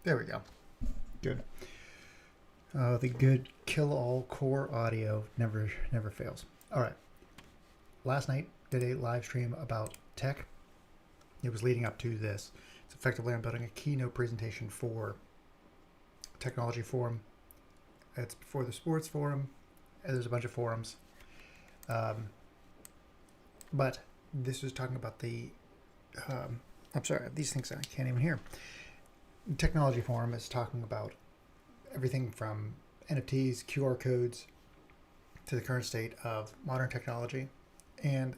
There we go. Good. The good kill-all core audio never fails. All right. Last night did a live stream about tech. It was leading up to this. It's effectively I'm building a keynote presentation for technology forum. It's before the sports forum. There's a bunch of forums. But this was talking about the I'm sorry, these things I can't even hear. The technology forum is talking about everything from NFTs, QR codes, to the current state of modern technology. And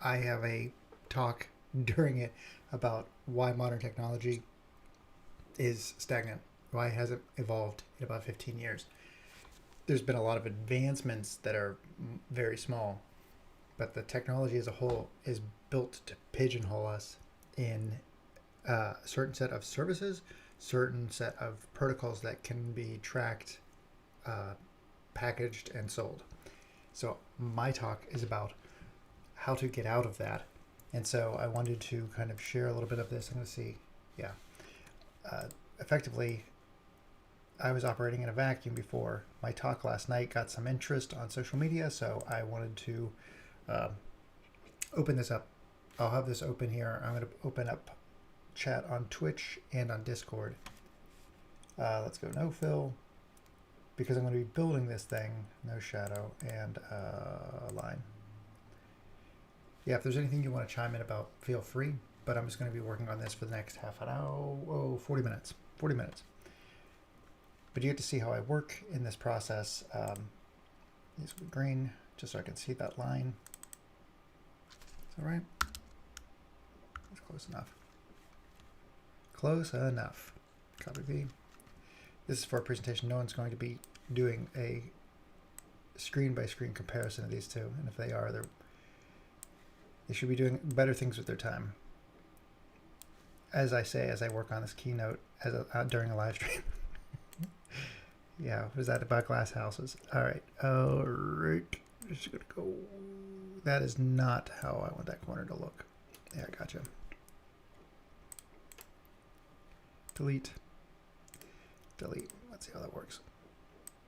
I have a talk during it about why modern technology is stagnant, why it hasn't evolved in about 15 years. There's been a lot of advancements that are very small, but the technology as a whole is built to pigeonhole us in a certain set of services, certain set of protocols that can be tracked, packaged, and sold. So my talk is about how to get out of that. And so I wanted to kind of share a little bit of this. I'm going to see, effectively, I was operating in a vacuum before. My talk last night got some interest on social media, so I wanted to open this up. I'll have this open here. I'm going to open up chat on Twitch and on Discord. Let's go no fill, because I'm going to be building this thing, no shadow, and line. Yeah, if there's anything you want to chime in about, feel free, but I'm just going to be working on this for the next half an hour, 40 minutes. 40 minutes. But you get to see how I work in this process. These will be green, just so I can see that line. Is that right? That's close enough. Close enough. Copy V. This is for a presentation. No one's going to be doing a screen-by-screen comparison of these two, and if they are, they should be doing better things with their time. As I say, as I work on this keynote during a live stream. Yeah, was that about glass houses? All right. Just gonna go. That is not how I want that corner to look. Yeah, I gotcha. Delete. Delete. Let's see how that works.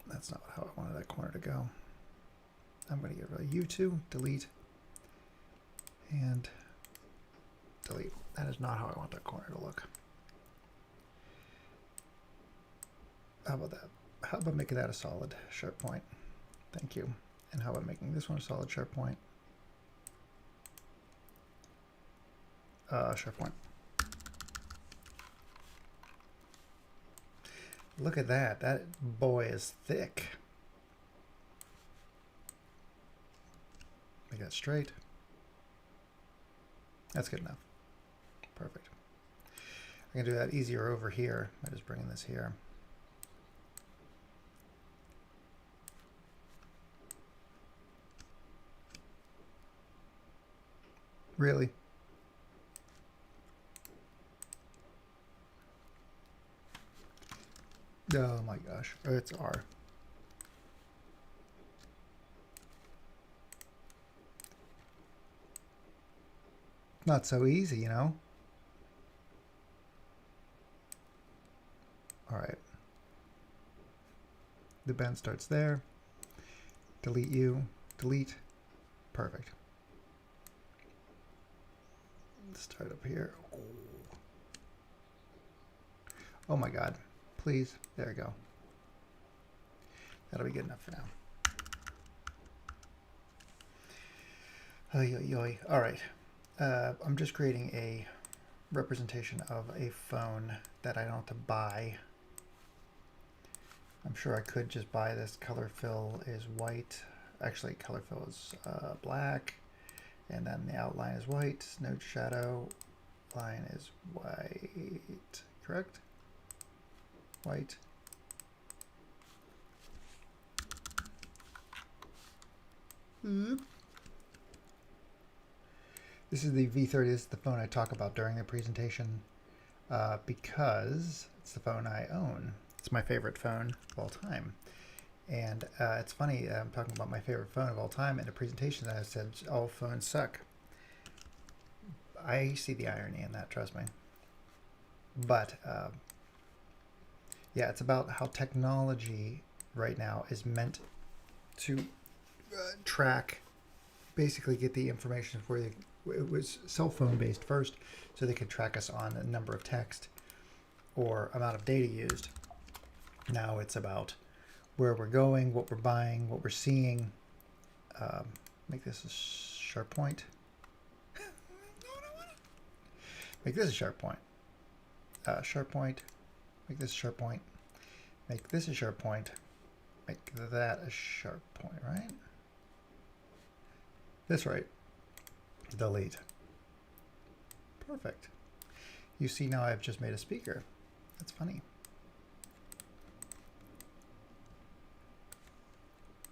That's not how I wanted that corner to go. I'm going to get rid of U2, delete, and delete. That is not how I want that corner to look. How about that? How about making that a solid sharp point? Thank you. And how about making this one a solid sharp point? Sharp point. Look at that. That boy is thick. Make that straight. That's good enough. Perfect. I can do that easier over here by just bringing this here. Really? Oh my gosh, it's R. Not so easy, you know? All right. The bend starts there. Delete you, delete. Perfect. Start up here. Oh my God. Please. There we go. That'll be good enough for now. Oy, oy, oy. All right. I'm just creating a representation of a phone that I don't have to buy. I'm sure I could just buy this. Color fill is white. Actually, color fill is black. And then the outline is white. Node shadow line is white. Correct? White. This is the V30. This is the phone I talk about during the presentation because it's the phone I own. It's my favorite phone of all time. And it's funny, I'm talking about my favorite phone of all time in a presentation that I said all phones suck. I see the irony in that, trust me. But Yeah, it's about how technology right now is meant to track, basically get the information for you. It was cell phone based first, so they could track us on a number of text or amount of data used. Now it's about where we're going, what we're buying, what we're seeing. Make this a sharp point. Make this a sharp point. Sharp point. Make this a sharp point. Make this a sharp point. Make that a sharp point, right? This right. Delete. Perfect. You see now I've just made a speaker. That's funny.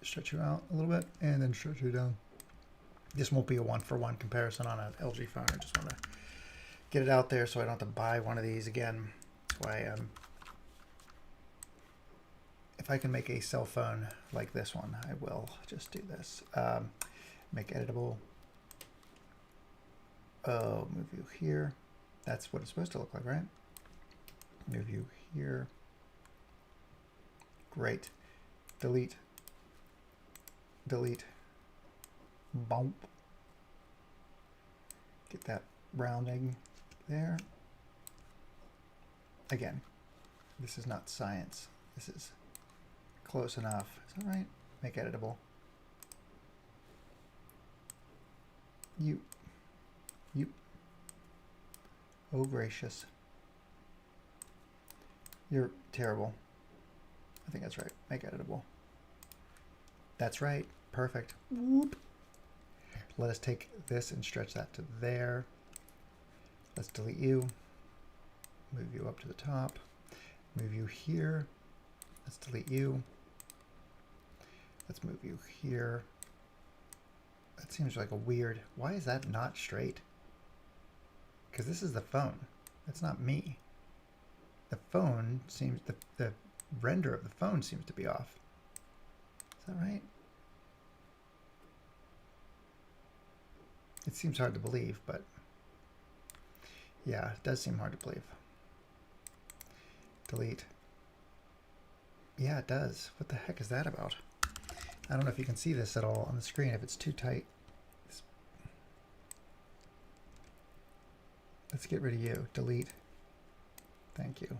Stretch you out a little bit and then stretch you down. This won't be a one-for-one comparison on an LG phone. I just want to get it out there so I don't have to buy one of these again. That's why if I can make a cell phone like this one, I will just do this. Make editable. Oh, move you here. That's what it's supposed to look like, right? Move you here. Great. Delete. Delete. Bump. Get that rounding there. Again, this is not science. This is close enough. Is that right? Make editable. You. Oh, gracious. You're terrible. I think that's right. Make editable. That's right. Perfect. Whoop. Let us take this and stretch that to there. Let's delete you. Move you up to the top. Move you here. Let's delete you. Let's move you here. That seems like a weird... Why is that not straight? Because this is the phone. That's not me. The phone seems... The render of the phone seems to be off. Is that right? It seems hard to believe, but... Yeah, it does seem hard to believe. Delete. Yeah, it does. What the heck is that about? I don't know if you can see this at all on the screen. If it's too tight, let's get rid of you. Delete. Thank you.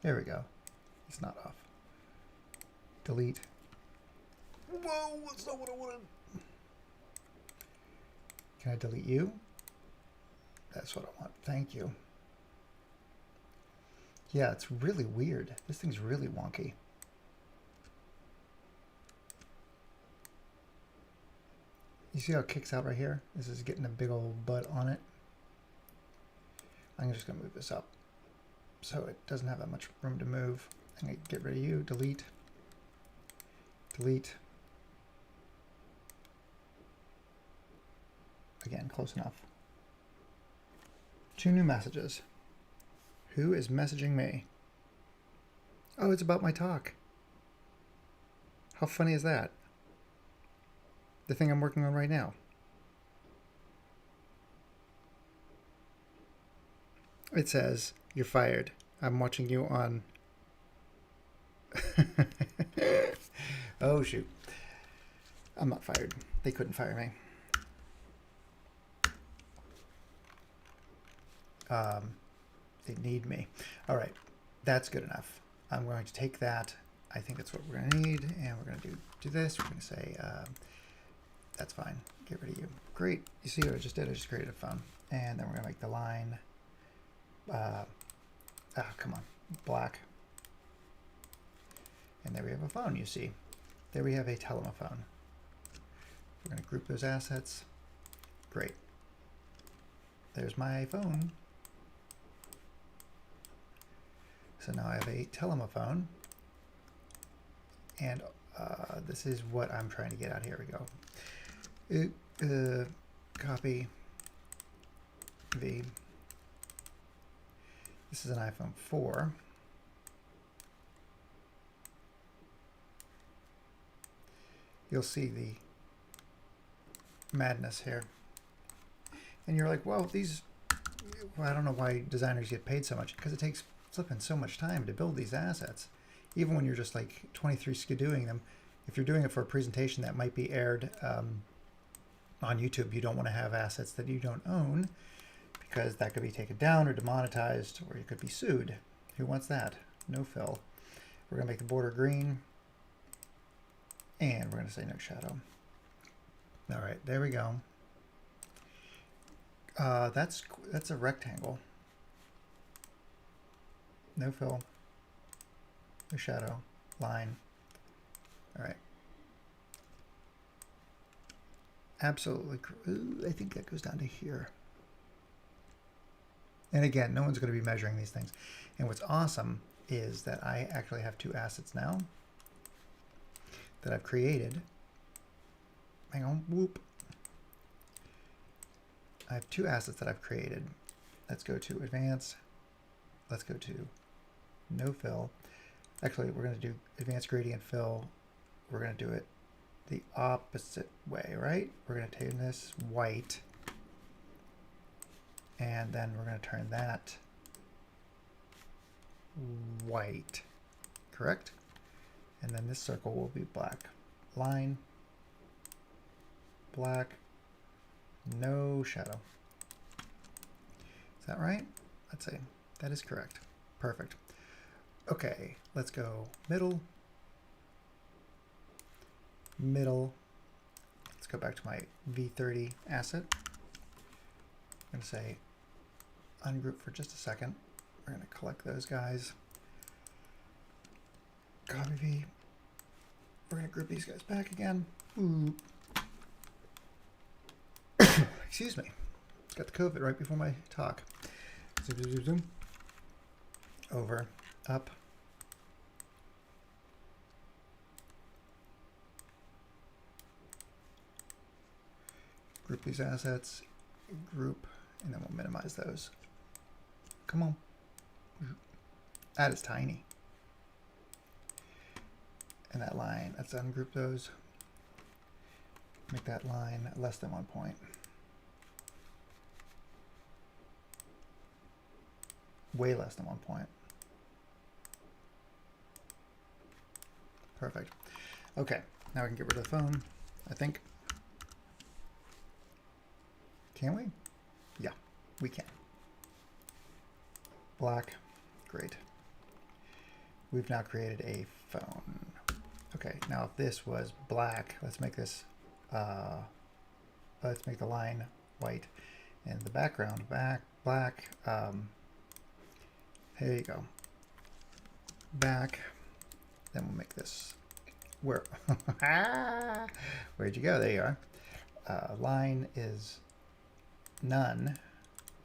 There we go. It's not off. Delete. Whoa, that's not what I wanted. Can I delete you? That's what I want. Thank you. Yeah, it's really weird. This thing's really wonky. You see how it kicks out right here? This is getting a big old butt on it. I'm just going to move this up so it doesn't have that much room to move. I'm going to get rid of you. Delete. Delete. Again, close enough. 2 new messages. Who is messaging me? Oh, it's about my talk. How funny is that? The thing I'm working on right now. It says, "You're fired. I'm watching you on..." Oh, shoot. I'm not fired. They couldn't fire me. They need me. All right, that's good enough. I'm going to take that. I think that's what we're going to need, and we're going to do this. We're going to say, that's fine. Get rid of you. Great. You see what I just did? I just created a phone. And then we're going to make the line, come on, black. And there we have a phone, you see. There we have a telephone. We're going to group those assets. Great. There's my phone. So now I have a telephone. And this is what I'm trying to get out. Here we go. Copy V. This is an iPhone 4. You'll see the madness here. And you're like, well, I don't know why designers get paid so much, because it takes flipping so much time to build these assets. Even when you're just like 23 skidooing them, if you're doing it for a presentation that might be aired on YouTube, you don't want to have assets that you don't own, because that could be taken down or demonetized, or you could be sued. Who wants that? No fill. We're going to make the border green, and we're going to say no shadow. All right, there we go. That's a rectangle. No fill. No shadow. Line. All right. Absolutely. Ooh, I think that goes down to here. And again, no one's going to be measuring these things. And what's awesome is that I actually have two assets now that I've created. Hang on. Whoop. I have two assets that I've created. Let's go to advanced. Let's go to no fill. Actually, we're going to do advanced gradient fill. We're going to do it the opposite way, right? We're going to turn this white, and then we're going to turn that white, correct? And then this circle will be black. Line, black, no shadow. Is that right? Let's see. That is correct. Perfect. Okay, let's go middle. Middle. Let's go back to my V30 asset. I'm going to say ungroup for just a second. We're going to collect those guys. Copy V. We're going to group these guys back again. Ooh. Excuse me. Got the COVID right before my talk. Zoom, zoom, zoom, zoom. Over, up. Group these assets, group, and then we'll minimize those. Come on. That is tiny. And that line, let's ungroup those. Make that line less than 1 point. Way less than 1 point. Perfect. Okay, now we can get rid of the phone, I think. Can we? Yeah, we can. Black, great. We've now created a phone. Okay, now if this was black, let's make this, let's make the line white and the background black. There you go. Back. Then we'll make this. Where? Where'd you go? There you are. Line is none.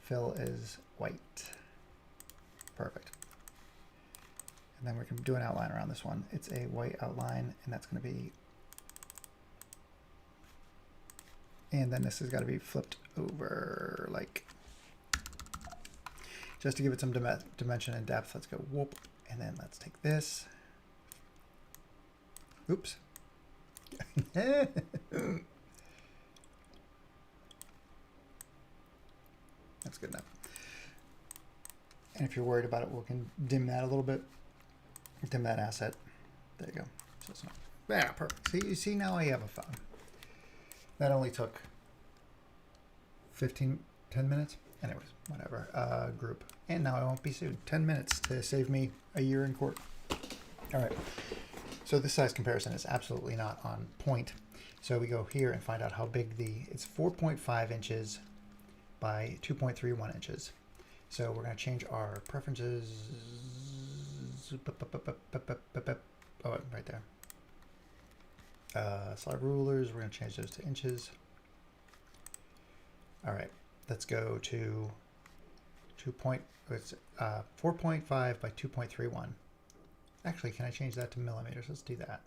Fill is white. Perfect. And then we can do an outline around this one. It's a white outline, and that's going to be. And then this has got to be flipped over like. Just to give it some dimension and depth, let's go whoop, and then let's take this. Oops. That's good enough. And if you're worried about it, we can dim that a little bit. Dim that asset. There you go. So it's not. Yeah, perfect. See, you see now I have a phone. That only took 10 minutes. Anyways, whatever. Group. And now I won't be sued. 10 minutes to save me a year in court. All right. So this size comparison is absolutely not on point. So we go here and find out how big it's 4.5 inches by 2.31 inches. So we're going to change our preferences. Oh, right there. Slide rulers, we're going to change those to inches. All right, let's go to 4.5 by 2.31. Actually, can I change that to millimeters? Let's do that.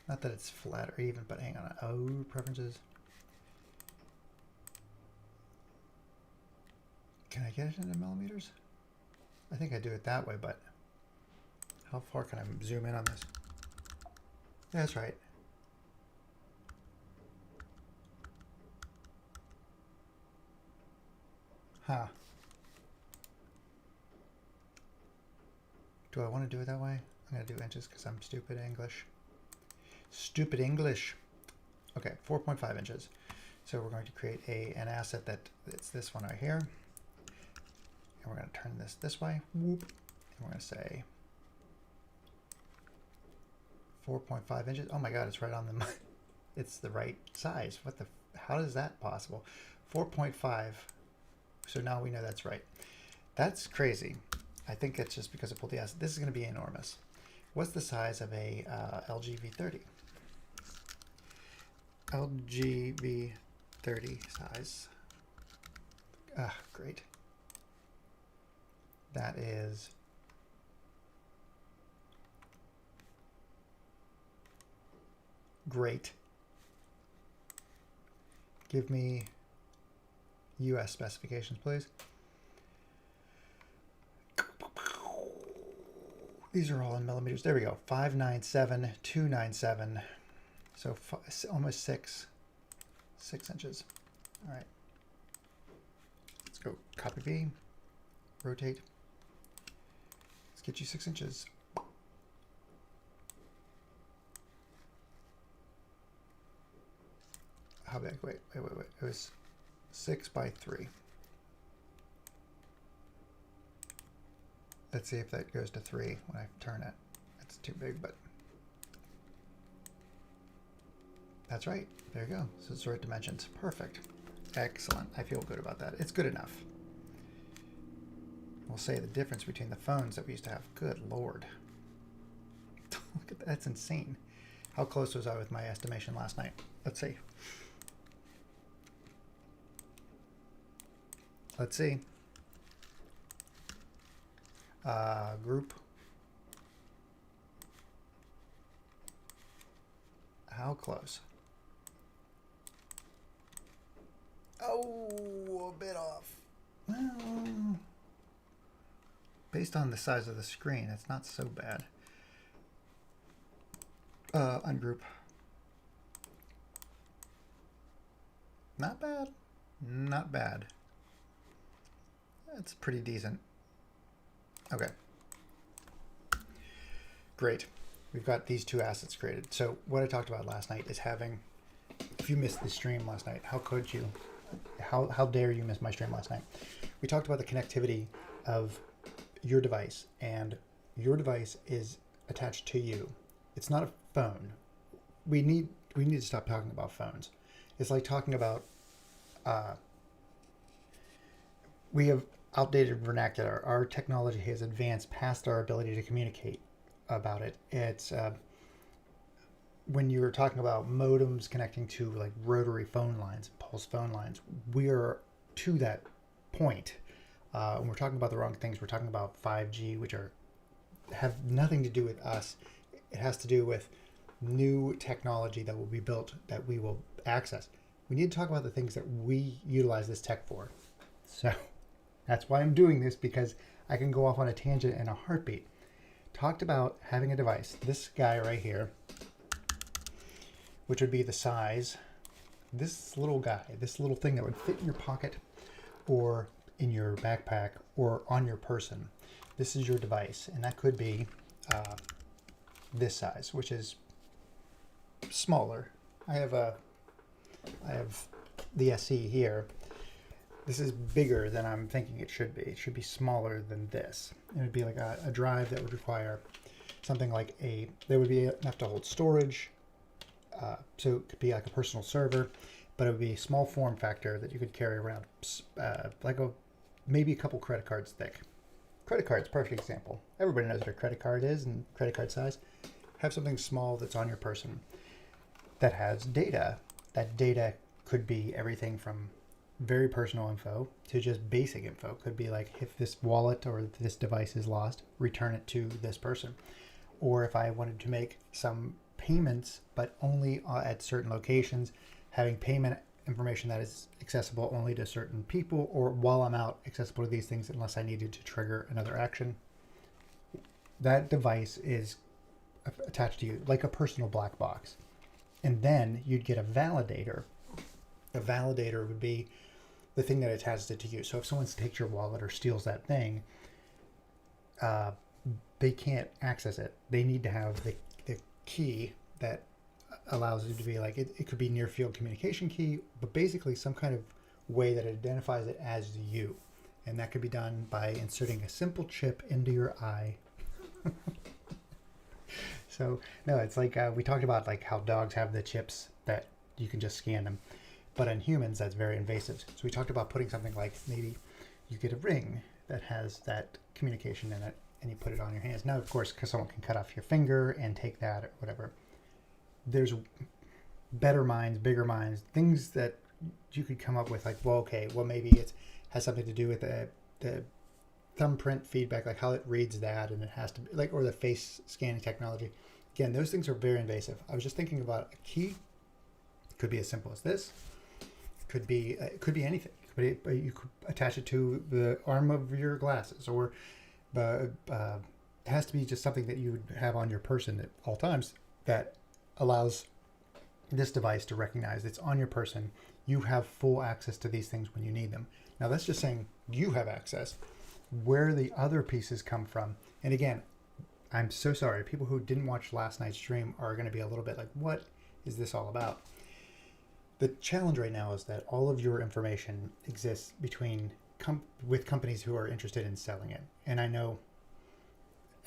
Not that it's flat or even, but hang on. Oh, preferences. Can I get it into millimeters? I think I do it that way, but how far can I zoom in on this? That's right. Huh. Do I want to do it that way? I'm going to do inches because I'm stupid English. Stupid English. Okay, 4.5 inches. So we're going to create an asset that's this one right here. And we're going to turn this way. Whoop. And we're going to say 4.5 inches. Oh my God, it's right on the, it's the right size. What the, how is that possible? 4.5. So now we know that's right. That's crazy. I think it's just because I pulled the asset. This is going to be enormous. What's the size of a LG V30? LG V30 size. Great. That is great. Give me US specifications, please. These are all in millimeters. There we go. 597,297. So almost 6 inches. All right. Let's go copy V, rotate. Let's get you 6 inches. How big? Wait. It was 6 by 3. Let's see if that goes to 3 when I turn it. It's too big, but that's right. There you go. So it's the right dimensions. Perfect. Excellent. I feel good about that. It's good enough. We'll say the difference between the phones that we used to have. Good Lord. Look at that. That's insane. How close was I with my estimation last night? Let's see. Let's see. Group. How close? Oh, a bit off. Well, based on the size of the screen, it's not so bad. Ungroup. Not bad. Not bad. That's pretty decent. Okay. Great. We've got these two assets created. So what I talked about last night is having, if you missed the stream last night, how could you? How dare you miss my stream last night? We talked about the connectivity of your device, and your device is attached to you. It's not a phone. We need to stop talking about phones. It's like talking about we have outdated vernacular. Our technology has advanced past our ability to communicate about it. It's when you're talking about modems connecting to like rotary phone lines, pulse phone lines, we are to that point. When we're talking about the wrong things, we're talking about 5G, which have nothing to do with us. It has to do with new technology that will be built that we will access. We need to talk about the things that we utilize this tech for. So that's why I'm doing this, because I can go off on a tangent in a heartbeat. Talked about having a device, this guy right here, which would be the size, this little guy, this little thing that would fit in your pocket or in your backpack or on your person. This is your device, and that could be this size, which is smaller. I have the SE here. This is bigger than I'm thinking it should be. It should be smaller than this. It would be like a drive that would require something like there would be enough to hold storage. So it could be like a personal server, but it would be a small form factor that you could carry around, like maybe a couple credit cards thick. Credit card's perfect example. Everybody knows what a credit card is and credit card size. Have something small that's on your person that has data. That data could be everything from very personal info to just basic info. Could be like, if this wallet or this device is lost, return it to this person. Or if I wanted to make some payments, but only at certain locations, having payment information that is accessible only to certain people, or while I'm out, accessible to these things unless I needed to trigger another action. That device is attached to you like a personal black box. And then you'd get a validator. A validator would be the thing that attaches it to you. So if someone takes your wallet or steals that thing, they can't access it. They need to have the key that allows it to be like, it could be near field communication key, but basically some kind of way that identifies it as you. And that could be done by inserting a simple chip into your eye. So no, it's like we talked about like how dogs have the chips that you can just scan them, but in humans that's very invasive. So we talked about putting something like, maybe you get a ring that has that communication in it and you put it on your hands. Now of course, because someone can cut off your finger and take that or whatever, there's better minds, bigger minds, things that you could come up with, like, well, okay, well, maybe it has something to do with the thumbprint feedback, like how it reads that, and it has to be like, or the face scanning technology. Again, those things are very invasive. I was just thinking about a key. It could be as simple as this. It could be anything. You could attach it to the arm of your glasses, or it has to be just something that you would have on your person at all times that allows this device to recognize it's on your person. You have full access to these things when you need them. Now that's just saying you have access. Where the other pieces come from, and again, I'm so sorry, people who didn't watch last night's stream are going to be a little bit like, what is this all about? The challenge right now is that all of your information exists with companies who are interested in selling it. And I know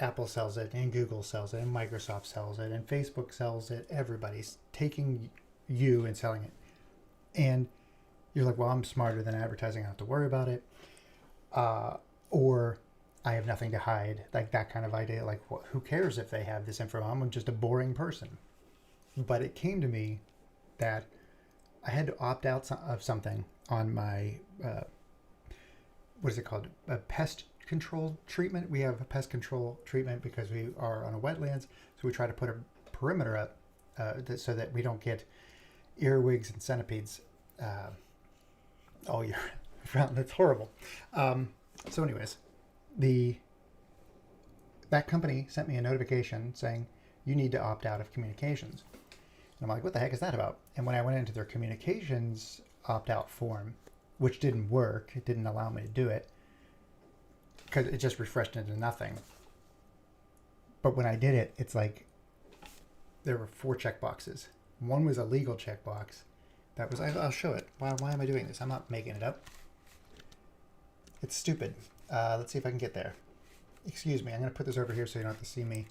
Apple sells it, and Google sells it, and Microsoft sells it, and Facebook sells it. Everybody's taking you and selling it. And you're like, well, I'm smarter than advertising. I don't have to worry about it. Or I have nothing to hide. Like that kind of idea. Like, well, who cares if they have this info? I'm just a boring person. But it came to me that I had to opt out of something on my, what is it called? A pest control treatment. We have a pest control treatment because we are on a wetlands. So we try to put a perimeter up so that we don't get earwigs and centipedes all year round. That's horrible. So anyways, that company sent me a notification saying you need to opt out of communications. And I'm like, what the heck is that about? And when I went into their communications opt-out form, which didn't work, it didn't allow me to do it because it just refreshed into nothing. But when I did it, it's like there were 4 checkboxes. One was a legal checkbox. That was, I'll show it. Why am I doing this? I'm not making it up. It's stupid. Let's see if I can get there. Excuse me. I'm going to put this over here so you don't have to see me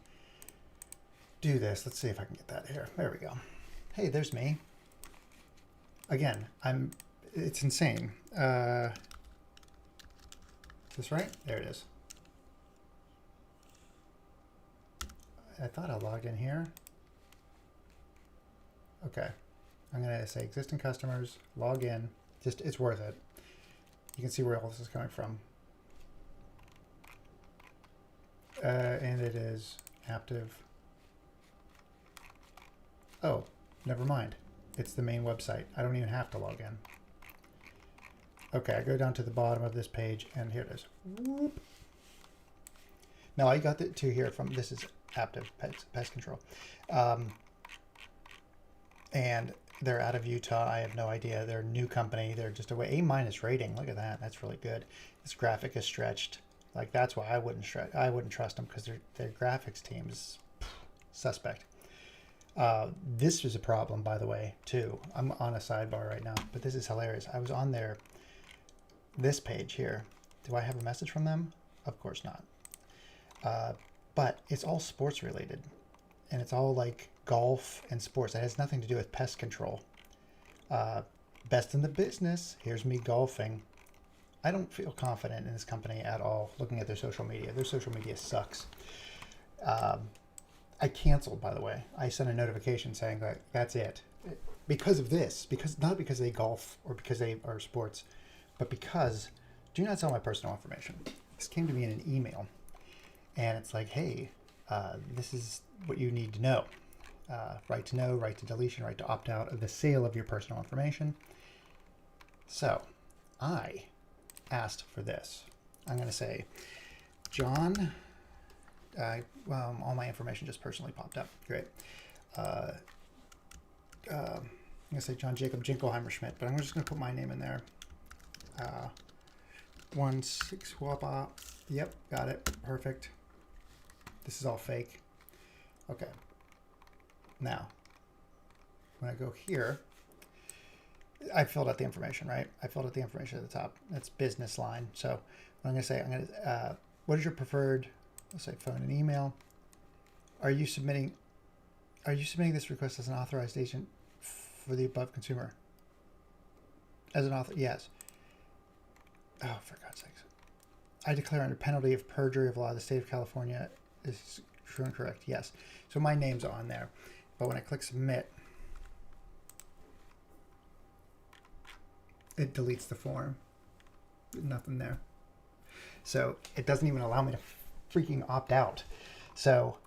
do this. Let's see if I can get that here. There we go. Hey, there's me. Again, it's insane. Is this right? There it is. I thought I logged in here. Okay. I'm going to say existing customers, log in. Just, it's worth it. You can see where all this is coming from. And it is active. Oh, never mind. It's the main website. I don't even have to log in. Okay, I go down to the bottom of this page, and here it is. Whoop. Now I got the 2 here from, this is active pest control. And they're out of Utah. I have no idea. They're a new company. They're just A- rating. Look at that. That's really good. This graphic is stretched. Like that's why I wouldn't trust them, because their graphics team is suspect. This is a problem, by the way, too. I'm on a sidebar right now, but this is hilarious. I was on this page here. Do I have a message from them? Of course not. But it's all sports related, and it's all like golf and sports. It has nothing to do with pest control. Best in the business. Here's me golfing. I don't feel confident in this company at all, looking at their social media. Their social media sucks. I canceled, by the way. I sent a notification saying that that's it. Because of this. Not because they golf or because they are sports, but because do not sell my personal information. This came to me in an email. And it's like, hey, this is what you need to know. Right to know, right to deletion, right to opt out of the sale of your personal information. So I asked for this. I'm going to say, John, all my information just personally popped up. Great. I'm going to say John Jacob Jinkelheimer Schmidt, but I'm just going to put my name in there. 16 Wapa. Yep, got it. Perfect. This is all fake. Okay. Now, when I go here, I filled out the information, right? I filled out the information at the top. That's business line. So what I'm going to say, what is your preferred, let's say phone and email. Are you submitting this request as an authorized agent for the above consumer? As an author, yes. Oh, for God's sakes. I declare under penalty of perjury of law, the state of California is true and correct. Yes. So my name's on there. But when I click submit, it deletes the form. Nothing there. So it doesn't even allow me to freaking opt out. So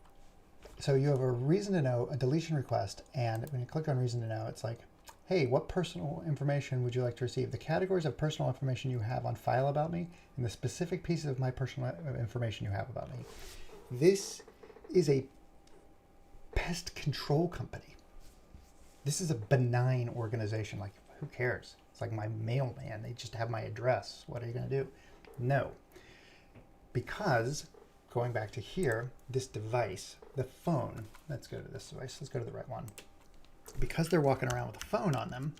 you have a reason to know, a deletion request, and when you click on reason to know, it's like, hey, what personal information would you like to receive? The categories of personal information you have on file about me and the specific pieces of my personal information you have about me. This is a pest control company. This is a benign organization. Like, who cares? It's like my mailman. They just have my address. What are you going to do? No. Because, going back to here, this device, the phone, let's go to this device. Let's go to the right one. Because they're walking around with a phone on them,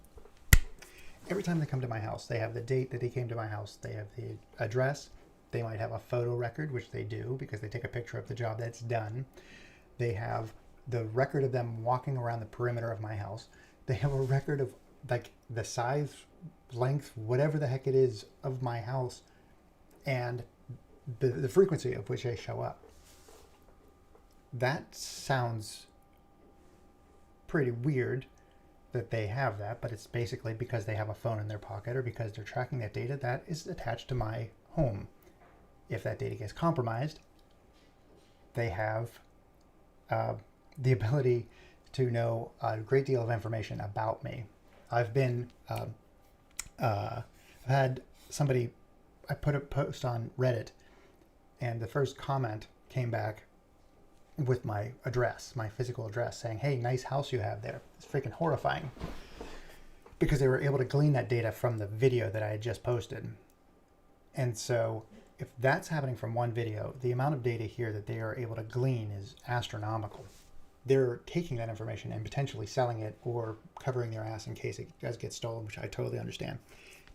every time they come to my house, they have the date that they came to my house. They have the address. They might have a photo record, which they do because they take a picture of the job that's done. They have the record of them walking around the perimeter of my house. They have a record of like the size, length, whatever the heck it is of my house, and the frequency of which they show up. That sounds pretty weird that they have that, but it's basically because they have a phone in their pocket or because they're tracking that data that is attached to my home. If that data gets compromised, they have the ability to know a great deal of information about me. I've had somebody, I put a post on Reddit, and the first comment came back with my address, my physical address, saying, hey, nice house you have there. It's freaking horrifying. Because they were able to glean that data from the video that I had just posted. And so if that's happening from one video, the amount of data here that they are able to glean is astronomical. They're taking that information and potentially selling it or covering their ass in case it does get stolen, which I totally understand.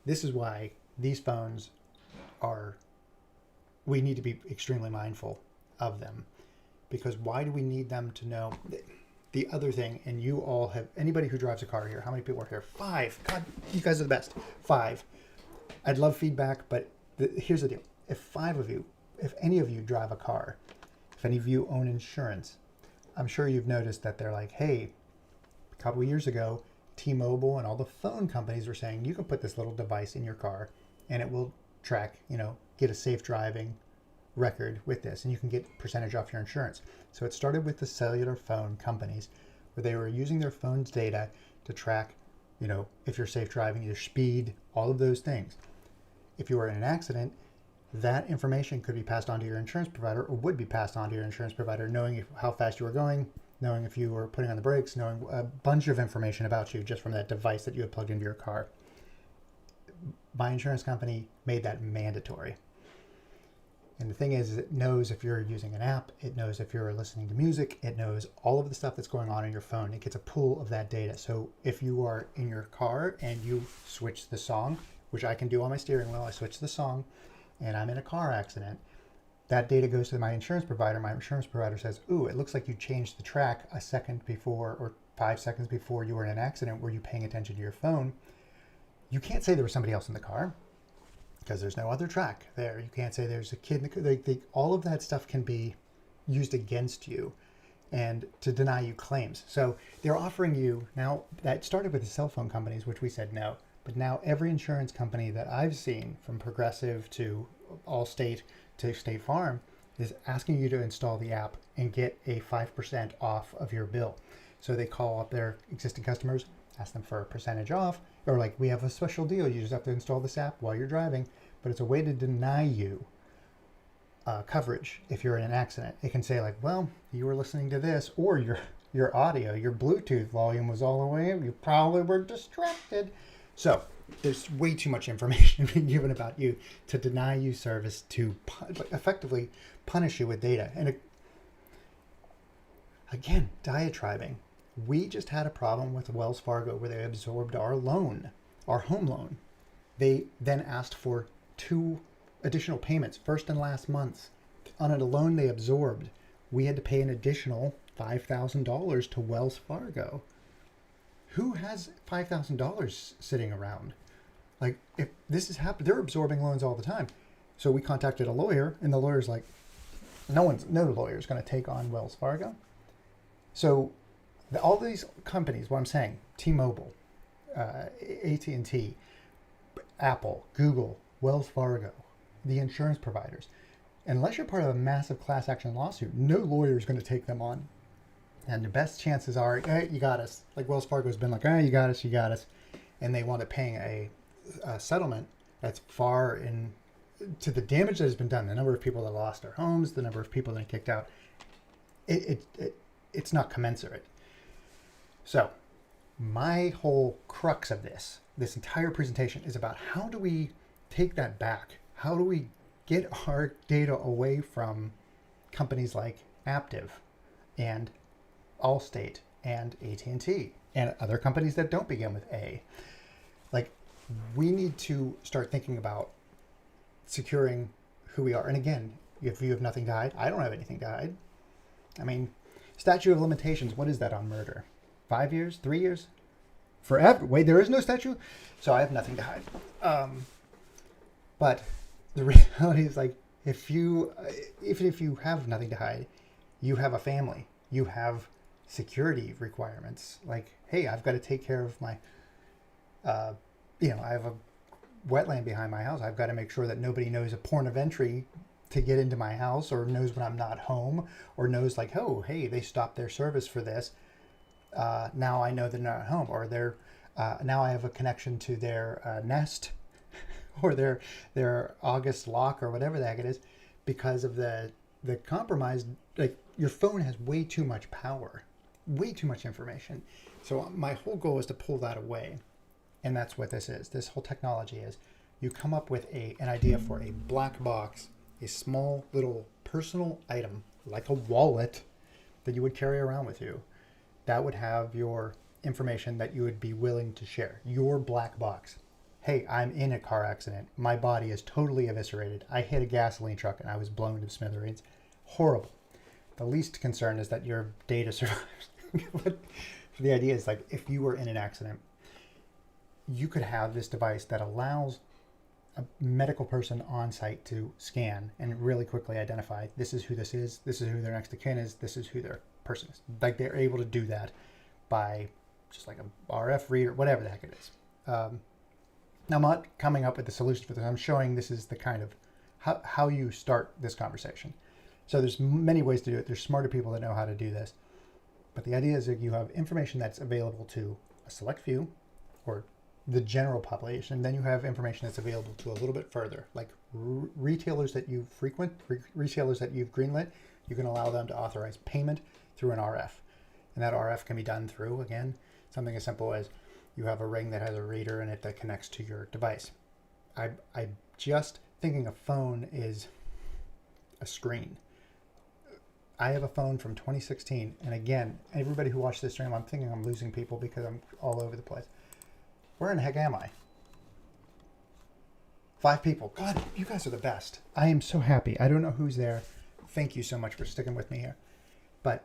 This is why these phones we need to be extremely mindful of them. Because why do we need them to know? The other thing, and you all have, anybody who drives a car here, how many people are here? 5. God, you guys are the best. 5. I'd love feedback, but here's the deal. If any of you drive a car, if any of you own insurance, I'm sure you've noticed that they're like, hey, a couple of years ago, T-Mobile and all the phone companies were saying, you can put this little device in your car and it will track, get a safe driving record with this, and you can get percentage off your insurance. So it started with the cellular phone companies where they were using their phone's data to track, if you're safe driving, your speed, all of those things. If you were in an accident, that information could be passed on to your insurance provider, or would be passed on to your insurance provider, knowing how fast you were going, knowing if you were putting on the brakes, knowing a bunch of information about you just from that device that you had plugged into your car. My insurance company made that mandatory. And the thing is it knows if you're using an app, it knows if you're listening to music, it knows all of the stuff that's going on in your phone. It gets a pool of that data. So if you are in your car and you switch the song, which I can do on my steering wheel, I switch the song and I'm in a car accident, that data goes to my insurance provider. My insurance provider says, ooh, it looks like you changed the track a second before or 5 seconds before you were in an accident. Were you paying attention to your phone? You can't say there was somebody else in the car, because there's no other track there. You can't say there's a kid in the car. All of that stuff can be used against you and to deny you claims. So they're offering you, now that started with the cell phone companies, which we said no, but now every insurance company that I've seen, from Progressive to Allstate to State Farm, is asking you to install the app and get a 5% off of your bill. So they call up their existing customers, ask them for a percentage off, or like, we have a special deal. You just have to install this app while you're driving, but it's a way to deny you coverage if you're in an accident. It can say like, well, you were listening to this, or your audio, your Bluetooth volume was all the way up. You probably were distracted. So there's way too much information being given about you to deny you service, to effectively punish you with data. And Again, diatribing. We just had a problem with Wells Fargo where they absorbed our loan, our home loan. They then asked for 2 additional payments, first and last months, on a loan they absorbed. We had to pay an additional $5,000 to Wells Fargo. Who has $5,000 sitting around? Like, if this is happening, they're absorbing loans all the time. So we contacted a lawyer, and the lawyer's like, no lawyer's going to take on Wells Fargo. So all these companies, what I'm saying, T-Mobile, AT&T, Apple, Google, Wells Fargo, the insurance providers, unless you're part of a massive class action lawsuit, no lawyer is going to take them on. And the best chances are, hey, you got us. Like Wells Fargo's been like, hey, you got us. And they wound up paying a settlement that's far in to the damage that has been done, the number of people that lost their homes, the number of people that are kicked out. It's not commensurate. So my whole crux of this entire presentation is about how do we take that back? How do we get our data away from companies like Aptiv and Allstate and AT&T and other companies that don't begin with A? Like, we need to start thinking about securing who we are. And again, if you have nothing to hide, I don't have anything to hide. I mean, statute of limitations, what is that on murder? 5 years? 3 years? Forever? Wait, there is no statute? So I have nothing to hide. But the reality is, like, if you have nothing to hide, you have a family. You have security requirements. Like, hey, I've got to take care of my, I have a wetland behind my house. I've got to make sure that nobody knows a point of entry to get into my house, or knows when I'm not home, or knows like, oh, hey, they stopped their service for this. Now I know they're not home, or they're now I have a connection to their Nest or their August lock or whatever the heck it is, because of the compromise. Like, your phone has way too much power, way too much information. So my whole goal is to pull that away. And that's what this is. This whole technology is, you come up with an idea for a black box, a small little personal item, like a wallet that you would carry around with you, that would have your information that you would be willing to share. Your black box. Hey, I'm in a car accident. My body is totally eviscerated. I hit a gasoline truck and I was blown to smithereens. Horrible. The least concern is that your data survives. But the idea is, like, if you were in an accident, you could have this device that allows a medical person on site to scan and really quickly identify, this is who this is who their next of kin is, this is who their person is. Like, they're able to do that by just like a RF reader, whatever the heck it is. Now, I'm not coming up with the solution for this. I'm showing this is the kind of how you start this conversation. So there's many ways to do it. There's smarter people that know how to do this. But the idea is that you have information that's available to a select few, or the general population. Then you have information that's available to a little bit further, like retailers that you frequent, retailers that you've greenlit. You can allow them to authorize payment through an RF. And that RF can be done through, again, something as simple as you have a ring that has a reader in it that connects to your device. I just thinking a phone is a screen. I have a phone from 2016. And again, everybody who watched this stream, I'm thinking I'm losing people because I'm all over the place. Where in the heck am I? 5 people. God, you guys are the best. I am so happy. I don't know who's there. Thank you so much for sticking with me here. But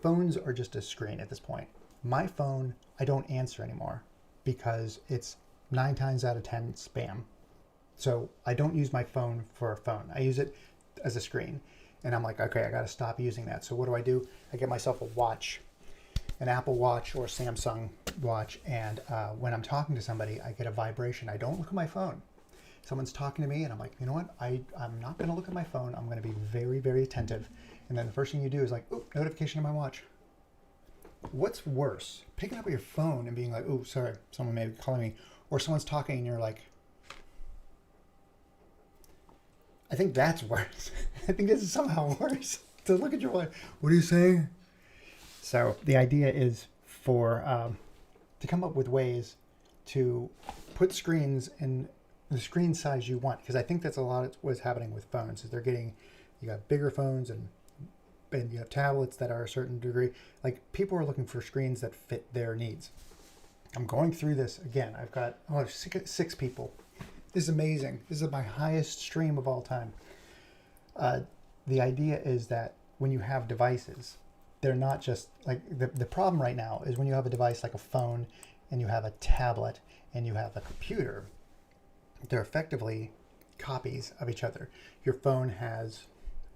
phones are just a screen at this point. My phone, I don't answer anymore because it's 9 times out of 10 spam. So I don't use my phone for a phone. I use it as a screen. And I'm like, okay, I got to stop using that. So what do? I get myself a watch, an Apple Watch or a Samsung watch. And when I'm talking to somebody, I get a vibration. I don't look at my phone. Someone's talking to me and I'm like, you know what? I'm not going to look at my phone. I'm going to be very, very attentive. And then the first thing you do is like, oh, notification on my watch. What's worse? Picking up your phone and being like, oh, sorry, someone may be calling me. Or someone's talking and you're like, I think that's worse. I think this is somehow worse. To look at your wife. What are you saying? So the idea is for to come up with ways to put screens in the screen size you want, because I think that's a lot of what's happening with phones. Is you got bigger phones and and you have tablets that are a certain degree. Like, people are looking for screens that fit their needs. I'm going through this again. I've got six people. This is amazing. This is my highest stream of all time. The idea is that when you have devices, they're not just like the problem right now is when you have a device like a phone and you have a tablet and you have a computer, they're effectively copies of each other. Your phone has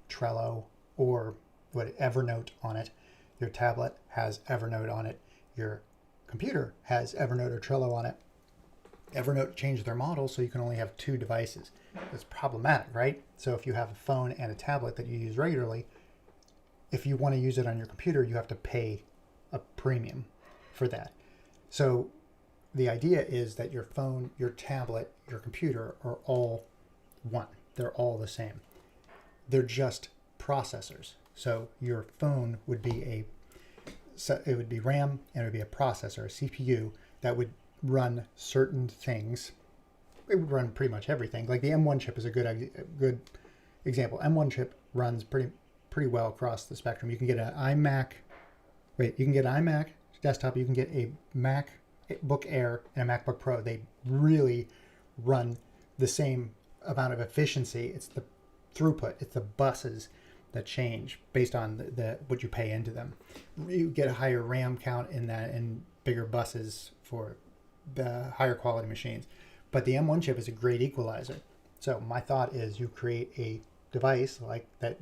Trello or Evernote on it. Your tablet has Evernote on it. Your computer has Evernote or Trello on it. Evernote changed their model so you can only have 2 devices. It's problematic, right? So if you have a phone and a tablet that you use regularly, if you want to use it on your computer, you have to pay a premium for that. So the idea is that your phone, your tablet, your computer are all one. They're all the same. They're just processors. So your phone would be it would be RAM, and it would be a processor, a CPU that would run certain things. It would run pretty much everything. Like the M1 chip is a good example. M1 chip runs pretty well across the spectrum. You can get an iMac. You can get an iMac desktop. You can get a MacBook Air and a MacBook Pro. They really run the same amount of efficiency. It's the throughput. It's the buses that change based on the what you pay into them. You get a higher RAM count in that and bigger buses for the higher quality machines. But the M1 chip is a great equalizer. So my thought is you create a device like that.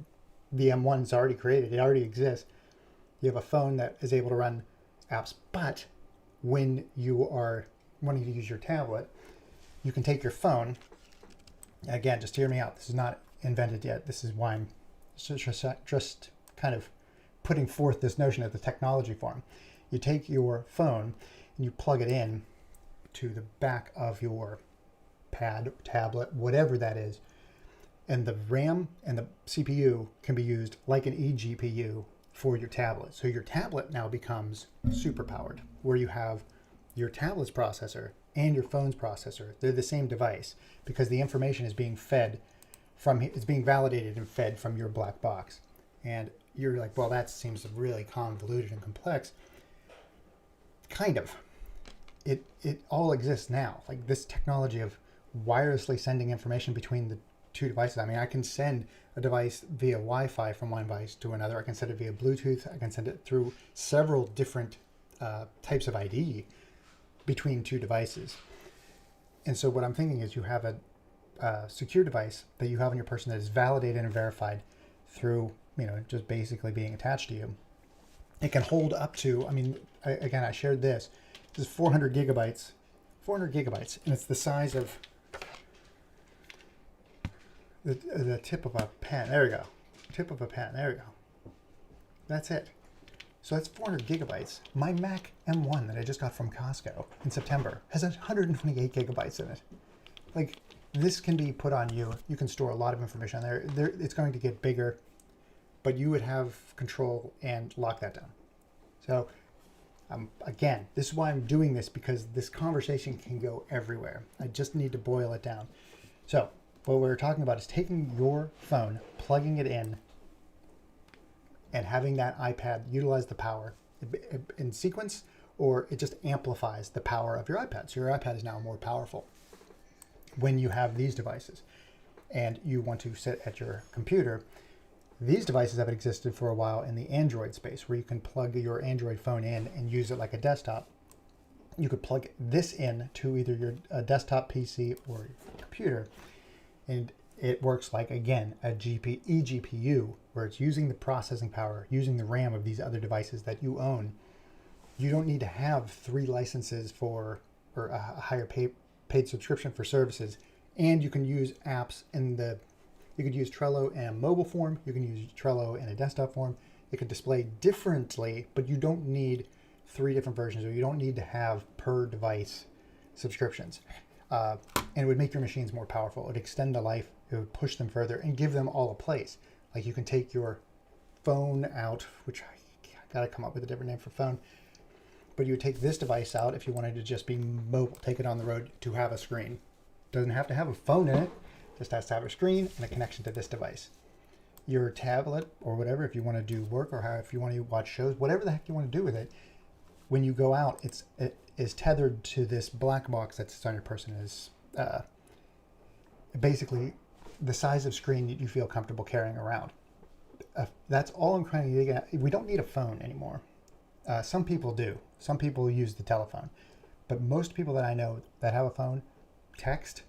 The M1's already created. It already exists. You have a phone that is able to run apps. But when you are wanting to use your tablet, you can take your phone. Again, just hear me out. This is not invented yet. This is why I'm just kind of putting forth this notion of the technology form. You take your phone and you plug it in to the back of your pad, tablet, whatever that is, and the RAM and the CPU can be used like an eGPU for your tablet. So your tablet now becomes super powered, where you have your tablet's processor and your phone's processor. They're the same device because the information is being fed it's being validated and fed from your black box. And you're like, well, that seems really convoluted and complex. Kind of. It all exists now. Like this technology of wirelessly sending information between the 2 devices. I mean, I can send a device via Wi-Fi from one device to another. I can send it via Bluetooth. I can send it through several different types of ID between 2 devices. And so what I'm thinking is you have a secure device that you have on your person that is validated and verified through, just basically being attached to you. It can hold up to, I shared this. This is 400 gigabytes, and it's the size of the tip of a pen. There we go. Tip of a pen. There we go. That's it. So that's 400 gigabytes. My Mac M1 that I just got from Costco in September has 128 gigabytes in it. Like, this can be put on you. You can store a lot of information on there. It's going to get bigger, but you would have control and lock that down. So, again, this is why I'm doing this, because this conversation can go everywhere. I just need to boil it down. So, what we're talking about is taking your phone, plugging it in, and having that iPad utilize the power in sequence, or it just amplifies the power of your iPad. So your iPad is now more powerful when you have these devices and you want to sit at your computer. These devices have existed for a while in the Android space, where you can plug your Android phone in and use it like a desktop. You could plug this in to either your desktop PC or your computer, and it works like, again, a eGPU, where it's using the processing power, using the RAM of these other devices that you own. You don't need to have 3 licenses or a higher paid subscription for services. And you can use apps you could use Trello in a mobile form. You can use Trello in a desktop form. It can display differently, but you don't need 3 different versions, or you don't need to have per device subscriptions. And it would make your machines more powerful. It would extend the life. It would push them further and give them all a place. Like, you can take your phone out, which I gotta come up with a different name for phone, but you would take this device out if you wanted to just be mobile, take it on the road to have a screen. Doesn't have to have a phone in it, just has to have a screen and a connection to this device. your tablet or whatever, if you want to do work or if you want to watch shows, whatever the heck you want to do with it, when you go out, it is tethered to this black box that sits on your person. Is basically the size of screen that you feel comfortable carrying around. That's all I'm trying to get. We don't need a phone anymore. Some people do. Some people use the telephone. But most people that I know that have a phone, text,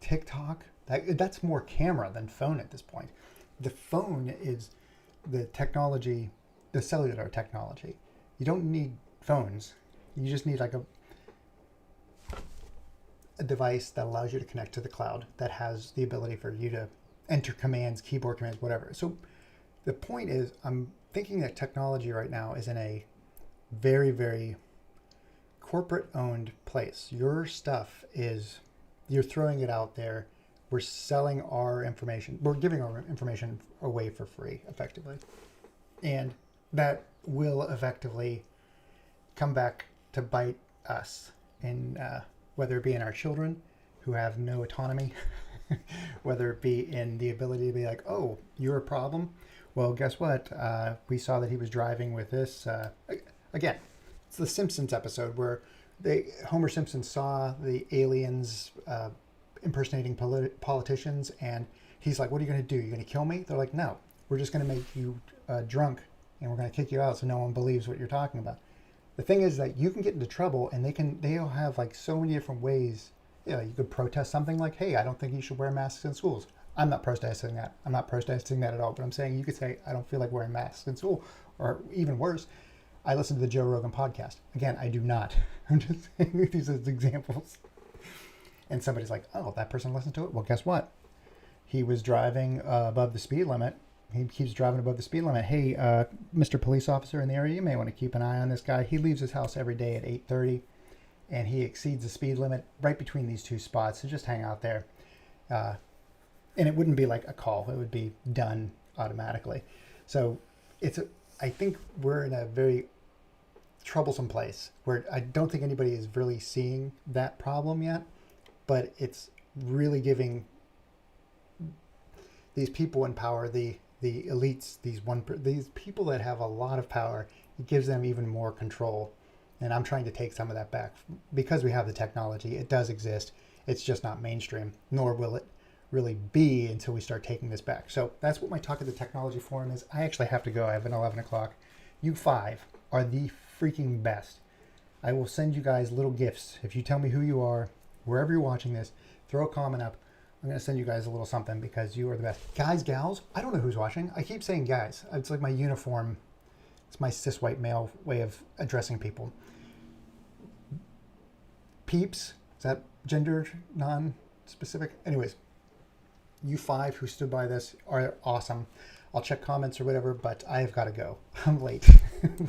TikTok, that's more camera than phone at this point. The phone is the technology, the cellular technology. You don't need phones. You just need like a device that allows you to connect to the cloud, that has the ability for you to enter commands, keyboard commands, whatever. So the point is, I'm thinking that technology right now is in a very, very corporate-owned place. Your stuff is, you're throwing it out there. We're selling our information. We're giving our information away for free, effectively. And that will effectively come back to bite us, in whether it be in our children who have no autonomy, whether it be in the ability to be like, oh, you're a problem. Well, guess what? We saw that he was driving with this. Again, it's the Simpsons episode where Homer Simpson saw the aliens impersonating politicians, and he's like, what are you going to do? You're going to kill me? They're like, no, we're just going to make you drunk, and we're going to kick you out so no one believes what you're talking about. The thing is that you can get into trouble, and they'll have like so many different ways. You could protest something like, hey, I don't think you should wear masks in schools. I'm not protesting that. I'm not protesting that at all. But I'm saying you could say, I don't feel like wearing masks in school. Or even worse, I listen to the Joe Rogan podcast. Again, I do not. I'm just saying these as examples. And somebody's like, oh, that person listened to it? Well, guess what? He was driving above the speed limit. He keeps driving above the speed limit. Hey, Mr. Police Officer in the area, you may want to keep an eye on this guy. He leaves his house every day at 8:30, and he exceeds the speed limit right between these two spots. So just hang out there. And it wouldn't be like a call. It would be done automatically. So I think we're in a very troublesome place where I don't think anybody is really seeing that problem yet, but it's really giving these people in power, the elites, these people that have a lot of power, it gives them even more control. And I'm trying to take some of that back because we have the technology. It does exist. It's just not mainstream, nor will it really be until we start taking this back. So that's what my Talk of the Technology forum is. I actually have to go. I have an 11 o'clock. You 5 are the freaking best. I will send you guys little gifts. If you tell me who you are, wherever you're watching this, throw a comment up. I'm going to send you guys a little something because you are the best. Guys, gals, I don't know who's watching. I keep saying guys. It's like my uniform. It's my cis white male way of addressing people. Peeps, is that gender non-specific? Anyways, you 5 who stood by this are awesome. I'll check comments or whatever, but I have got to go. I'm late.